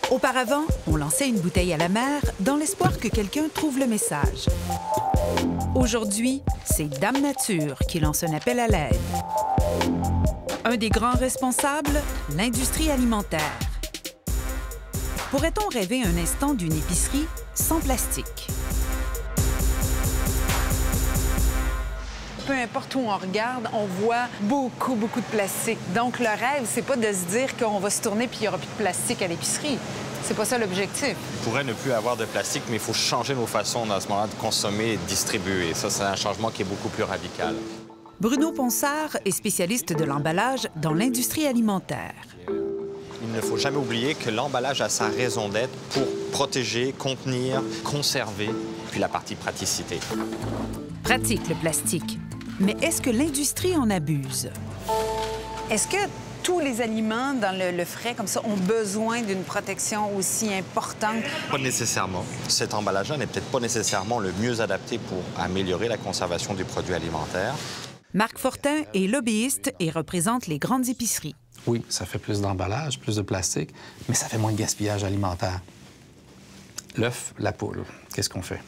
Auparavant, on lançait une bouteille à la mer dans l'espoir que quelqu'un trouve le message. Aujourd'hui, c'est Dame Nature qui lance un appel à l'aide. Un des grands responsables, l'industrie alimentaire. Pourrait-on rêver un instant d'une épicerie sans plastique? Peu importe où on regarde, on voit beaucoup de plastique. Donc, le rêve, c'est pas de se dire qu'on va se tourner puis il n'y aura plus de plastique à l'épicerie. C'est pas ça l'objectif. On pourrait ne plus avoir de plastique, mais il faut changer nos façons à ce moment-là de consommer et de distribuer. Ça, c'est un changement qui est beaucoup plus radical. Bruno Ponsard est spécialiste de l'emballage dans l'industrie alimentaire. Il ne faut jamais oublier que l'emballage a sa raison d'être pour protéger, contenir, conserver, puis la partie praticité. Pratique, le plastique. Mais est-ce que l'industrie en abuse? Est-ce que tous les aliments dans le frais comme ça ont besoin d'une protection aussi importante? Pas nécessairement. Cet emballage-là n'est peut-être pas nécessairement le mieux adapté pour améliorer la conservation des produits alimentaires. Marc Fortin est lobbyiste et représente les grandes épiceries. Oui, ça fait plus d'emballage, plus de plastique, mais ça fait moins de gaspillage alimentaire. L'œuf, la poule, qu'est-ce qu'on fait?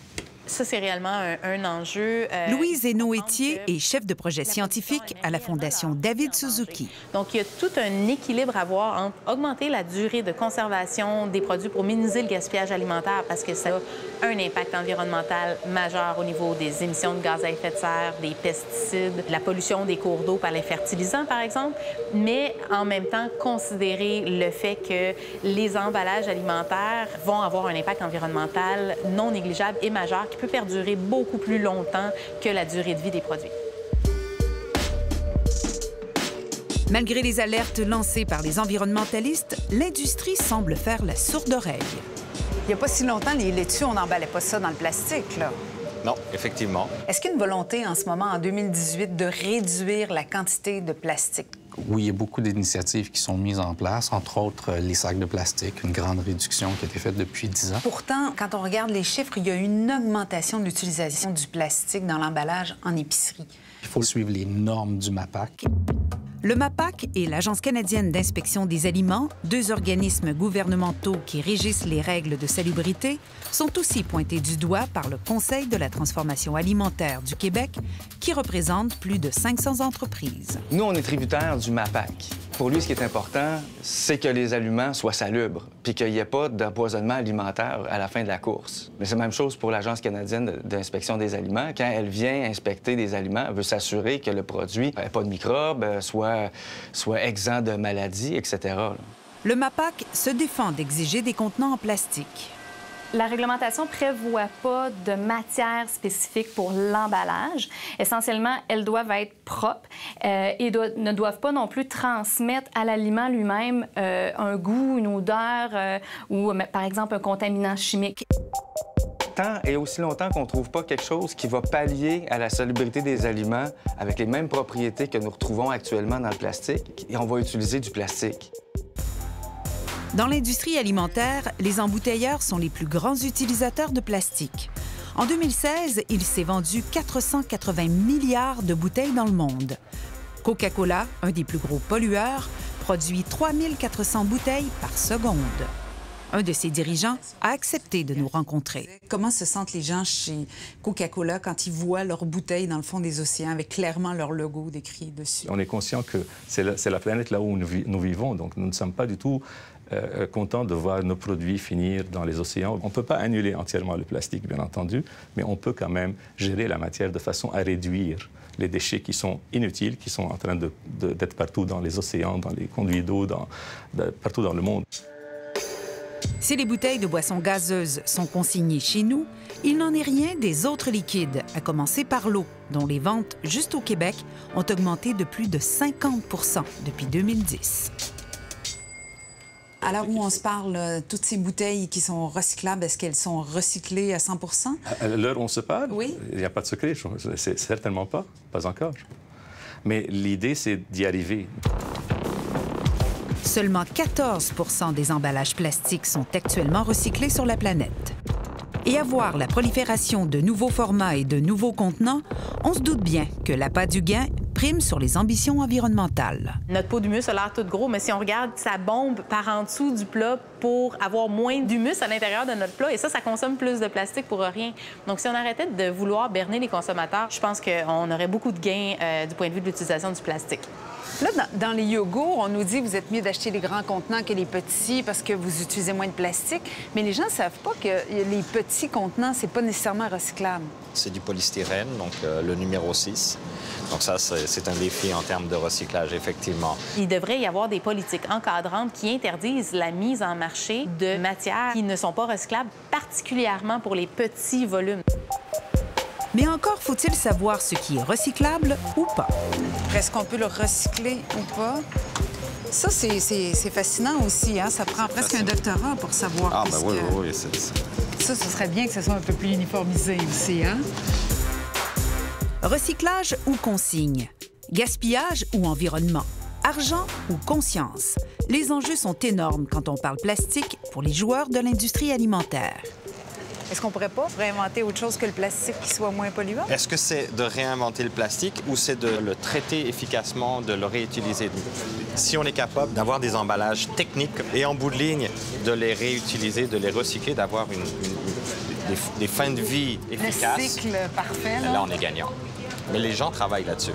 Ça, c'est réellement un enjeu. Louise Hénaud-Étier est chef de projet scientifique à la Fondation David Suzuki. Donc, il y a tout un équilibre à avoir entre augmenter la durée de conservation des produits pour minimiser le gaspillage alimentaire parce que ça a un impact environnemental majeur au niveau des émissions de gaz à effet de serre, des pesticides, de la pollution des cours d'eau par les fertilisants, par exemple, mais en même temps, considérer le fait que les emballages alimentaires vont avoir un impact environnemental non négligeable et majeur qui peut perdurer beaucoup plus longtemps que la durée de vie des produits. Malgré les alertes lancées par les environnementalistes, l'industrie semble faire la sourde oreille. Il n'y a pas si longtemps, les laitues, on n'emballait pas ça dans le plastique, là. Non, effectivement. Est-ce qu'il y a une volonté en ce moment, en 2018, de réduire la quantité de plastique? Oui, il y a beaucoup d'initiatives qui sont mises en place, entre autres les sacs de plastique, une grande réduction qui a été faite depuis 10 ans. Pourtant, quand on regarde les chiffres, il y a une augmentation de l'utilisation du plastique dans l'emballage en épicerie. Il faut suivre les normes du MAPAC. Le MAPAC et l'Agence canadienne d'inspection des aliments, deux organismes gouvernementaux qui régissent les règles de salubrité, sont aussi pointés du doigt par le Conseil de la transformation alimentaire du Québec, qui représente plus de 500 entreprises. Nous, on est tributaires du MAPAC. Pour lui, ce qui est important, c'est que les aliments soient salubres, puis qu'il n'y ait pas d'empoisonnement alimentaire à la fin de la course. Mais c'est la même chose pour l'Agence canadienne d'inspection des aliments. Quand elle vient inspecter des aliments, elle veut s'assurer que le produit n'ait pas de microbes, soit exempt de maladies, etc. Le MAPAC se défend d'exiger des contenants en plastique. La réglementation ne prévoit pas de matière spécifique pour l'emballage. Essentiellement, elles doivent être propres et ne doivent pas non plus transmettre à l'aliment lui-même un goût, une odeur ou, par exemple, un contaminant chimique. Tant et aussi longtemps qu'on ne trouve pas quelque chose qui va pallier à la salubrité des aliments avec les mêmes propriétés que nous retrouvons actuellement dans le plastique, et on va utiliser du plastique. Dans l'industrie alimentaire, les embouteilleurs sont les plus grands utilisateurs de plastique. En 2016, il s'est vendu 480 milliards de bouteilles dans le monde. Coca-Cola, un des plus gros pollueurs, produit 3400 bouteilles par seconde. Un de ses dirigeants a accepté de nous rencontrer. Comment se sentent les gens chez Coca-Cola quand ils voient leurs bouteilles dans le fond des océans avec clairement leur logo décrit dessus? On est conscient que c'est la planète là où nous vivons, donc nous ne sommes pas du tout contents de voir nos produits finir dans les océans. On ne peut pas annuler entièrement le plastique, bien entendu, mais on peut quand même gérer la matière de façon à réduire les déchets qui sont inutiles, qui sont en train d'être partout dans les océans, dans les conduits d'eau, partout dans le monde. Si les bouteilles de boissons gazeuses sont consignées chez nous, il n'en est rien des autres liquides, à commencer par l'eau, dont les ventes, juste au Québec, ont augmenté de plus de 50 % depuis 2010. À l'heure où on se parle, toutes ces bouteilles qui sont recyclables, est-ce qu'elles sont recyclées à 100 %? À l'heure où on se parle, oui. Il n'y a pas de secret, c'est certainement pas encore. Mais l'idée, c'est d'y arriver. Seulement 14 % des emballages plastiques sont actuellement recyclés sur la planète. Et à voir la prolifération de nouveaux formats et de nouveaux contenants, on se doute bien que l'appât du gain prime sur les ambitions environnementales. Notre pot d'humus a l'air tout gros, mais si on regarde, ça bombe par en dessous du plat pour avoir moins d'humus à l'intérieur de notre plat. Et ça consomme plus de plastique pour rien. Donc, si on arrêtait de vouloir berner les consommateurs, je pense qu'on aurait beaucoup de gains du point de vue de l'utilisation du plastique. Là, dans les yogourts, on nous dit que vous êtes mieux d'acheter les grands contenants que les petits parce que vous utilisez moins de plastique. Mais les gens ne savent pas que les petits contenants, c'est pas nécessairement recyclable. C'est du polystyrène, donc le numéro 6. Donc ça, c'est un défi en termes de recyclage, effectivement. Il devrait y avoir des politiques encadrantes qui interdisent la mise en marché de matières qui ne sont pas recyclables, particulièrement pour les petits volumes. Mais encore faut-il savoir ce qui est recyclable ou pas. Est-ce qu'on peut le recycler ou pas? Ça, c'est fascinant aussi, hein? Ça prend presque un doctorat pour savoir. Ah, ben oui, c'est ça. Ça, ce serait bien que ce soit un peu plus uniformisé aussi, hein? Recyclage ou consigne, gaspillage ou environnement, argent ou conscience. Les enjeux sont énormes quand on parle plastique pour les joueurs de l'industrie alimentaire. Est-ce qu'on pourrait pas réinventer autre chose que le plastique qui soit moins polluant? Est-ce que c'est de réinventer le plastique ou c'est de le traiter efficacement, de le réutiliser? Si on est capable d'avoir des emballages techniques et en bout de ligne, de les réutiliser, de les recycler, d'avoir des fins de vie efficaces... Le cycle parfait, là, on est gagnant. Mais les gens travaillent là-dessus.